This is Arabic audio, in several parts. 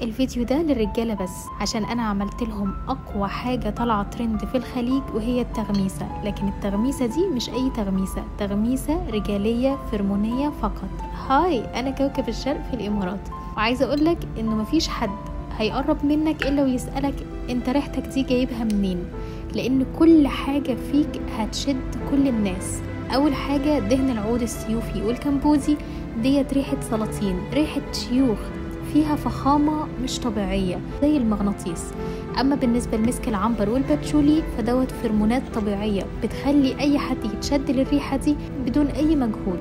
الفيديو ده للرجالة بس، عشان انا عملت لهم اقوى حاجة طالعة ترند في الخليج وهي التغميسة. لكن التغميسة دي مش اي تغميسة، تغميسة رجالية فرمونية فقط. هاي، انا كوكب الشرق في الامارات، وعايزة اقولك انه مفيش حد هيقرب منك الا ويسألك انت ريحتك دي جايبها منين، لان كل حاجة فيك هتشد كل الناس. اول حاجة دهن العود السيوفي والكمبوزي، ديت ريحة سلاطين، ريحة شيوخ، فيها فخامة مش طبيعية زي المغناطيس. اما بالنسبة لمسك العنبر والباتشولي فدوت فرمونات طبيعية بتخلي اي حد يتشد للريحة دي بدون اي مجهود.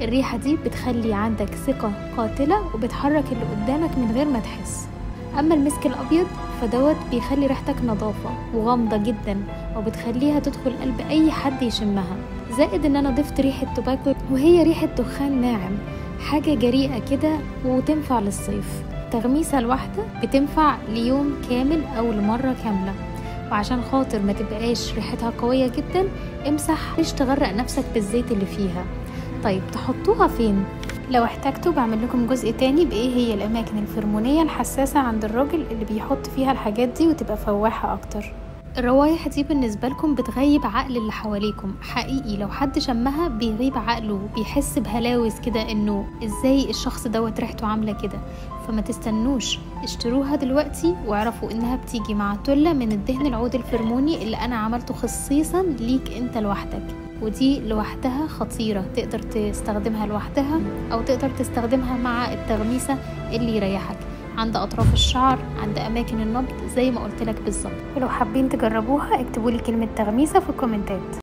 الريحة دي بتخلي عندك ثقة قاتلة وبتحرك اللي قدامك من غير ما تحس. اما المسك الابيض فدوت بيخلي ريحتك نظافة وغامضة جدا، وبتخليها تدخل قلب اي حد يشمها. زائد ان انا ضفت ريحة توباكو وهي ريحة دخان ناعم، حاجة جريئة كده وتنفع للصيف. تغميسة الواحدة بتنفع ليوم كامل او لمرة كاملة. وعشان خاطر ما تبقاش ريحتها قوية جدا، امسح مش تغرق نفسك بالزيت اللي فيها. طيب تحطوها فين؟ لو احتاجتوا بعمل لكم جزء تاني بايه هي الاماكن الفرمونية الحساسة عند الراجل اللي بيحط فيها الحاجات دي وتبقى فواحة اكتر. الروايح دي بالنسبة لكم بتغيب عقل اللي حواليكم حقيقي، لو حد شمها بيغيب عقله، بيحس بهلاوس كده انه ازاي الشخص دوت ريحته عاملة كده. فما تستنوش، اشتروها دلوقتي واعرفوا انها بتيجي مع تلة من الدهن العود الفرموني اللي انا عملته خصيصا ليك انت لوحدك. ودي لوحدها خطيرة، تقدر تستخدمها لوحدها او تقدر تستخدمها مع التغميسة اللي يريحك عند اطراف الشعر، عند اماكن النبض، زي ما قلت لك بالظبط. ولو حابين تجربوها اكتبوا لي كلمة تغميسة في الكومنتات.